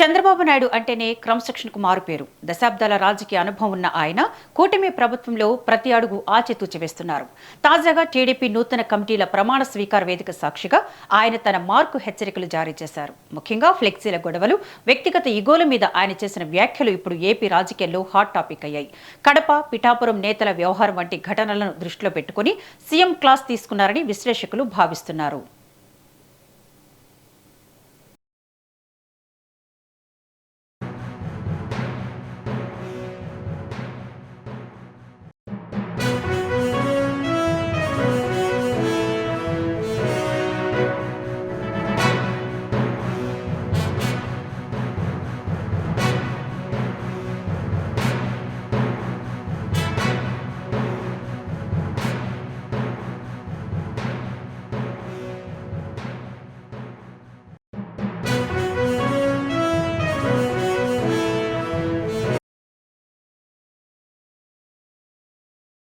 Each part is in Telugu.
చంద్రబాబు నాయుడు అంటేనే క్రమశిక్షణకు మారుపేరు. దశాబ్దాల రాజకీయ అనుభవం ఉన్న ఆయన కూటమి ప్రభుత్వంలో ప్రతి అడుగు ఆచితూచి వేస్తున్నారు. తాజాగా టీడీపీ నూతన కమిటీల ప్రమాణ స్వీకార వేదిక సాక్షిగా ఆయన తన మార్కు హెచ్చరికలు జారీ చేశారు. ముఖ్యంగా ఫ్లెక్సీల గొడవలు, వ్యక్తిగత ఇగోల మీద ఆయన చేసిన వ్యాఖ్యలు ఇప్పుడు ఏపీ రాజకీయాల్లో హాట్ టాపిక్ అయ్యాయి. కడప, పిఠాపురం నేతల వ్యవహారం వంటి ఘటనలను దృష్టిలో పెట్టుకుని సీఎం క్లాస్ తీసుకున్నారని విశ్లేషకులు భావిస్తున్నారు.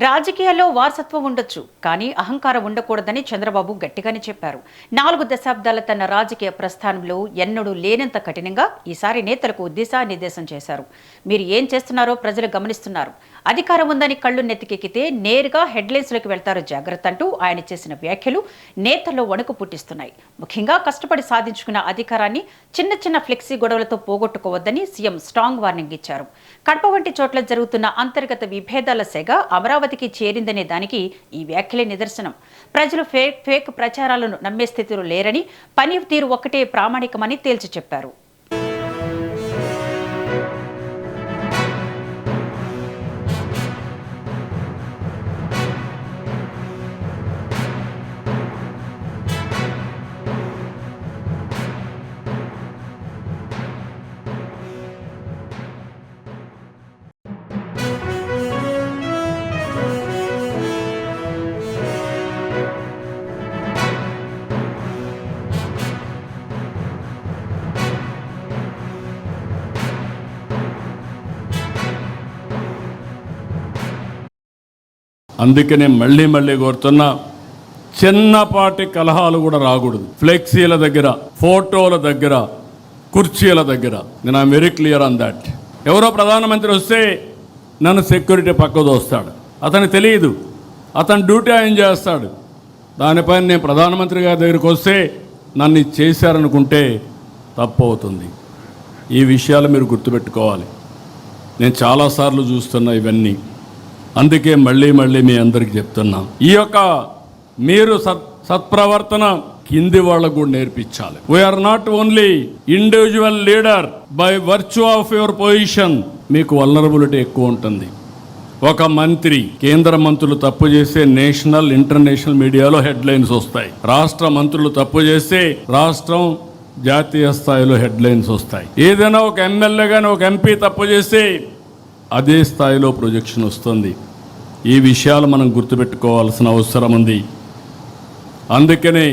రాజకీయాల్లో వారసత్వం ఉండొచ్చు, కానీ అహంకారం ఉండకూడదని చంద్రబాబు గట్టిగానే చెప్పారు. 4 దశాబ్దాల తన రాజకీయ ప్రస్థానంలో ఎన్నడూ లేనంత కఠినంగా ఈసారి నేతలకు దిశానిర్దేశం చేశారు. మీరు ఏం చేస్తున్నారో ప్రజలు గమనిస్తున్నారు. అధికారం ఉందని కళ్ళు నెత్తికెక్కితే నేరుగా హెడ్లైన్స్లోకి వెళ్తారో జాగ్రత్త అంటూ ఆయన చేసిన వ్యాఖ్యలు నేతల్లో వణుకు పుట్టిస్తున్నాయి. ముఖ్యంగా కష్టపడి సాధించుకున్న అధికారాన్ని చిన్న చిన్న ఫ్లెక్సీ గొడవలతో పోగొట్టుకోవద్దని సీఎం స్ట్రాంగ్ వార్నింగ్ ఇచ్చారు. కడప వంటి చోట్ల జరుగుతున్న అంతర్గత విభేదాల సెగ అమరావతికి చేరిందనే దానికి ఈ వ్యాఖ్యలే నిదర్శనం. ప్రజలు ఫేక్ ప్రచారాలను నమ్మే స్థితిలో లేరని, పని తీరు ఒక్కటే ప్రామాణికమని తేల్చి చెప్పారు. అందుకనే మళ్ళీ కోరుతున్నా, చిన్నపాటి కలహాలు కూడా రాకూడదు. ఫ్లెక్సీల దగ్గర, ఫోటోల దగ్గర, కుర్చీల దగ్గర. నేను I'm very clear on that. ఎవరో ప్రధానమంత్రి వస్తే నన్ను సెక్యూరిటీ పక్క దోస్తాడు. అతనికి తెలియదు, అతను డ్యూటీ ఆయన చేస్తాడు. దానిపైన నేను ప్రధానమంత్రి గారి దగ్గరికి వస్తే నన్ను చేశారనుకుంటే తప్పు అవుతుంది. ఈ విషయాలు మీరు గుర్తుపెట్టుకోవాలి. నేను చాలాసార్లు చూస్తున్నా ఇవన్నీ. అందుకే మళ్ళీ మీ అందరికి చెప్తున్నా, ఈ యొక్క మీరు సత్ప్రవర్తన కింది వాళ్ళకు కూడా నేర్పించాలి. We are not only individual leader, by virtue of your position మీకు వల్నరబిలిటీ ఎక్కువ ఉంటుంది. ఒక మంత్రి, కేంద్ర మంత్రులు తప్పు చేస్తే నేషనల్, ఇంటర్నేషనల్ మీడియాలో హెడ్లైన్స్ వస్తాయి. రాష్ట్ర మంత్రులు తప్పు చేస్తే రాష్ట్రం, జాతీయ స్థాయిలో హెడ్లైన్స్ వస్తాయి. ఏదైనా ఒక ఎమ్మెల్యే కానీ ఒక ఎంపీ తప్పు చేస్తే అదే స్థాయిలో ప్రొజెక్షన్ వస్తుంది. ఈ విషయాలు మనం గుర్తుపెట్టుకోవాల్సిన అవసరం ఉంది. అందుకనే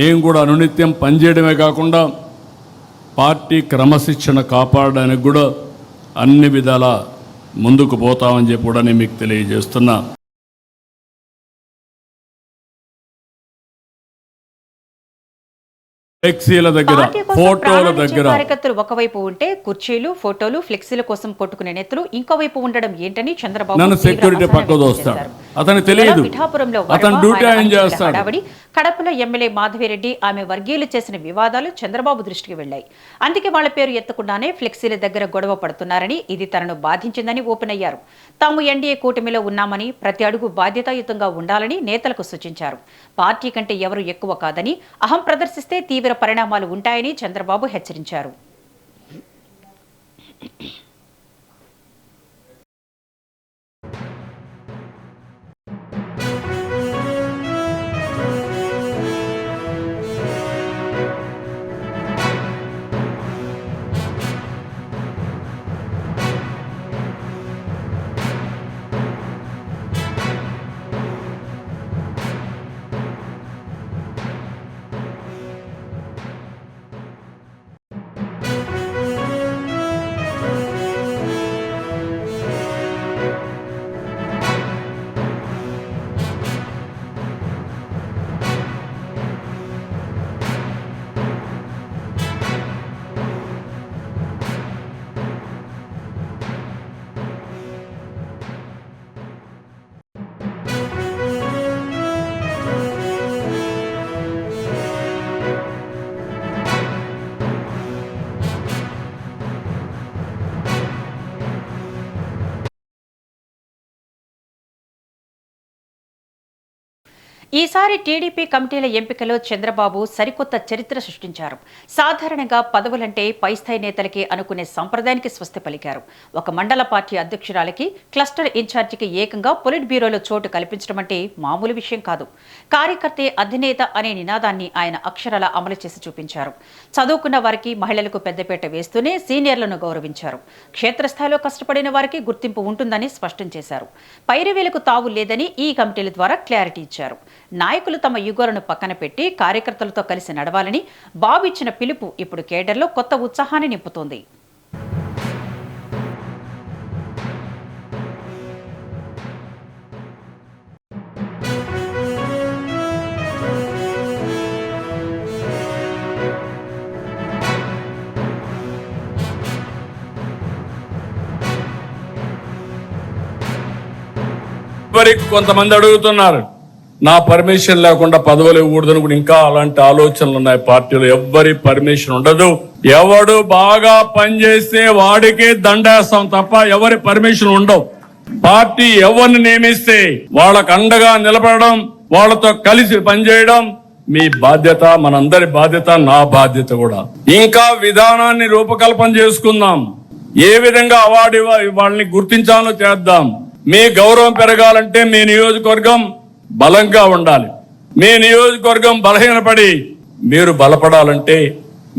నేను కూడా అనునిత్యం పనిచేయడమే కాకుండా పార్టీ క్రమశిక్షణ కాపాడడానికి కూడా అన్ని విధాల ముందుకు పోతామని చెప్పి కూడా నేను మీకు తెలియజేస్తున్నా. ఫ్లెక్సీల దగ్గర, ఫోటోల దగ్గర కార్యకర్తలు ఒకవైపు ఉంటే కుర్చీలు, ఫోటోలు, ఫ్లెక్సీల కోసం కొట్టుకునే నేతలు ఇంకోవైపు ఉండడం ఏంటని చంద్రబాబు నన్ను సెక్యూరిటీ పక్క దోస్తాడు. అతనికి తెలియదు, అతను డ్యూటీ ఆయన చేస్తాడు. కడపలో ఎమ్మెల్యే మాధవిరెడ్డి, ఆమె వర్గీయులు చేసిన వివాదాలు చంద్రబాబు దృష్టికి వెళ్లాయి. అందుకే వాళ్ల పేరు ఎత్తకుండానే ఫ్లెక్సీల దగ్గర గొడవ పడుతున్నారని, ఇది తనను బాధించిందని ఓపెన్ అయ్యారు. తాము ఎన్డీఏ కూటమిలో ఉన్నామని, ప్రతి అడుగు బాధ్యతాయుతంగా ఉండాలని నేతలకు సూచించారు. పార్టీ కంటే ఎవరు ఎక్కువ కాదని, అహం ప్రదర్శిస్తే తీవ్ర పరిణామాలు ఉంటాయని చంద్రబాబు హెచ్చరించారు. ఈసారి టీడీపీ కమిటీల ఎంపికలో చంద్రబాబు సరికొత్త చరిత్ర సృష్టించారు. సాధారణంగా పదవులంటే పై స్థాయి నేతలకి అనుకునే సంప్రదాయానికి స్వస్తి పలికారు. ఒక మండల పార్టీ అధ్యక్షురాలికి, క్లస్టర్ ఇన్ఛార్జికి ఏకంగా పొలిట్ బ్యూరోలో చోటు కల్పించడం అంటే మామూలు విషయం కాదు. కార్యకర్తే అధినేత అనే నినాదాన్ని ఆయన అక్షరాల అమలు చేసి చూపించారు. చదువుకున్న వారికి, మహిళలకు పెద్దపీట వేస్తూనే సీనియర్లను గౌరవించారు. క్షేత్రస్థాయిలో కష్టపడిన వారికి గుర్తింపు ఉంటుందని స్పష్టం చేశారు. పైరవీలకు తావు లేదని ఈ కమిటీల ద్వారా క్లారిటీ ఇచ్చారు. నాయకులు తమ యుగోలను పక్కన పెట్టి కార్యకర్తలతో కలిసి నడవాలని బాబు ఇచ్చిన పిలుపు ఇప్పుడు కేడర్లో కొత్త ఉత్సాహాన్ని నింపుతోంది. కొంతమంది అడుగుతున్నారు, నా పర్మిషన్ లేకుండా పదవులు ఇవ్వకూడదని కూడా ఇంకా అలాంటి ఆలోచనలు ఉన్నాయి పార్టీలో. ఎవ్వరి పర్మిషన్ ఉండదు. ఎవడు బాగా పనిచేస్తే వాడికే దండేస్తాం తప్ప ఎవరి పర్మిషన్ ఉండవు. పార్టీ ఎవరిని నియమిస్తే వాళ్ళకు అండగా నిలబడడం, వాళ్ళతో కలిసి పనిచేయడం మీ బాధ్యత, మనందరి బాధ్యత, నా బాధ్యత కూడా. ఇంకా విధానాన్ని రూపకల్పన చేసుకుందాం. ఏ విధంగా అవార్డు వాళ్ళని గుర్తించాలో చేద్దాం. మీ గౌరవం పెరగాలంటే మీ నియోజకవర్గం బలంగా ఉండాలి. మీ నియోజకవర్గం బలహీనపడి మీరు బలపడాలంటే,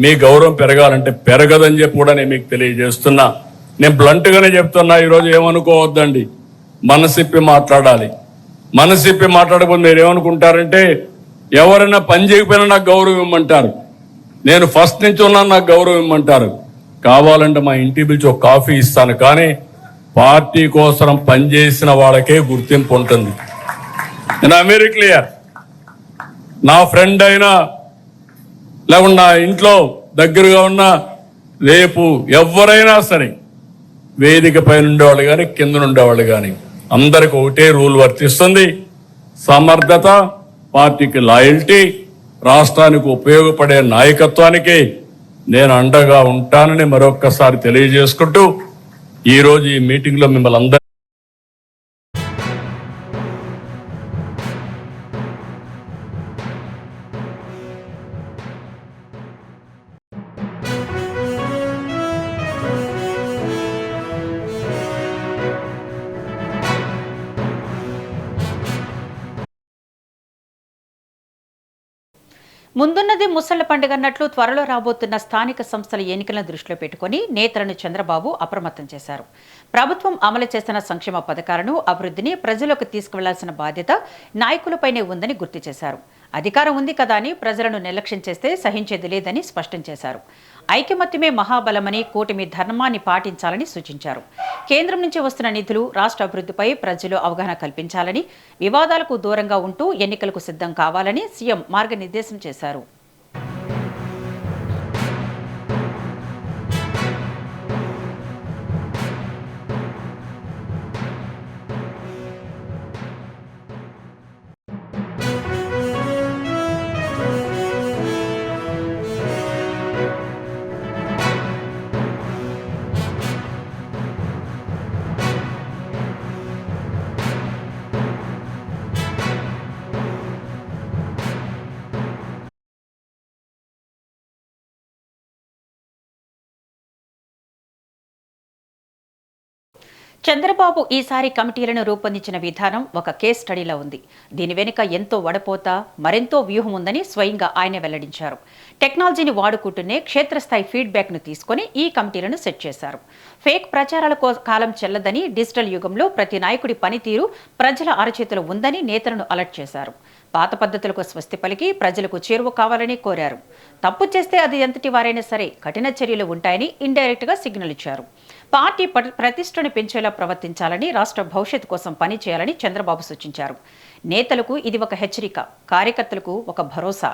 మీ గౌరవం పెరగాలంటే పెరగదని చెప్పి కూడా నేను మీకు తెలియజేస్తున్నా. నేను బ్లంట్ గానే చెప్తున్నా. ఈరోజు ఏమనుకోవద్దండి, మనసిప్పి మాట్లాడాలి. మనసిప్పి మాట్లాడకపోతే మీరు ఏమనుకుంటారంటే, ఎవరైనా పని చేయకపోయినా నాకు గౌరవం ఇమ్మంటారు, నేను ఫస్ట్ నుంచి ఉన్నాను నాకు గౌరవం ఇమ్మంటారు. కావాలంటే మా ఇంటి పిలిచి ఒక కాఫీ ఇస్తాను, కానీ పార్టీ కోసం పనిచేసిన వాళ్ళకే గుర్తింపు ఉంటుంది. నేను వెరీ క్లియర్. నా ఫ్రెండ్ అయినా లేకుండా నా ఇంట్లో దగ్గరగా ఉన్న, రేపు ఎవరైనా సరే వేదిక పైన ఉండేవాళ్ళు కానీ కింద ఉండేవాళ్ళు కానీ అందరికి ఒకటే రూల్ వర్తిస్తుంది. సమర్థత, పార్టీకి లాయల్టీ, రాష్ట్రానికి ఉపయోగపడే నాయకత్వానికి నేను అండగా ఉంటానని మరొక్కసారి తెలియజేసుకుంటూ ఈరోజు ఈ మీటింగ్ లో మిమ్మల్ని అందరూ ముందున్నది ముసళ్ల పండుగ అన్నట్లు త్వరలో రాబోతున్న స్థానిక సంస్థల ఎన్నికలను దృష్టిలో పెట్టుకుని నేతలను చంద్రబాబు అప్రమత్తం చేశారు. ప్రభుత్వం అమలు చేస్తున్న సంక్షేమ పథకాలను, అభివృద్ధిని ప్రజలకు తీసుకువెళ్లాల్సిన బాధ్యత నాయకులపైనే ఉందని గుర్తు చేశారు. అధికారం ఉంది కదా అని ప్రజలను నిర్లక్ష్యం చేస్తే సహించేది లేదని స్పష్టం చేశారు. ఐకమత్యమే మహాబలమని, కూటమి ధర్మాన్ని పాటించాలని సూచించారు. కేంద్రం నుంచి వస్తున్న నిధులు రాష్ట్ర అభివృద్ధిపై ప్రజలు అవగాహన కల్పించాలని, వివాదాలకు దూరంగా ఉంటూ ఎన్నికలకు సిద్ధం కావాలని సీఎం మార్గనిర్దేశం చేశారు. చంద్రబాబు ఈసారి కమిటీలను రూపొందించిన విధానం ఒక కేస్ స్టడీలా ఉంది. దీని వెనుక ఎంతో వడపోత, మరెంతో వ్యూహం ఉందని స్వయంగా ఆయన వెల్లడించారు. టెక్నాలజీని వాడుకుంటూనే క్షేత్రస్థాయి ఫీడ్బ్యాక్ను తీసుకుని ఈ కమిటీలను సెట్ చేశారు. ఫేక్ ప్రచారాల కాలం చెల్లదని, డిజిటల్ యుగంలో ప్రతి నాయకుడి పనితీరు ప్రజల అరచేతిలో ఉందని నేతలను అలర్ట్ చేశారు. పాత పద్ధతులకు స్వస్తి పలికి ప్రజలకు చేరువ కావాలని కోరారు. తప్పు చేస్తే అది ఎంతటి వారైనా సరే కఠిన చర్యలు ఉంటాయని ఇండైరెక్ట్ గా సిగ్నల్ ఇచ్చారు. పార్టీ ప్రతిష్టను పెంచేలా ప్రవర్తించాలని, రాష్ట్ర భవిష్యత్తు కోసం పనిచేయాలని చంద్రబాబు సూచించారు. నేతలకు ఇది ఒక హెచ్చరిక, కార్యకర్తలకు ఒక భరోసా.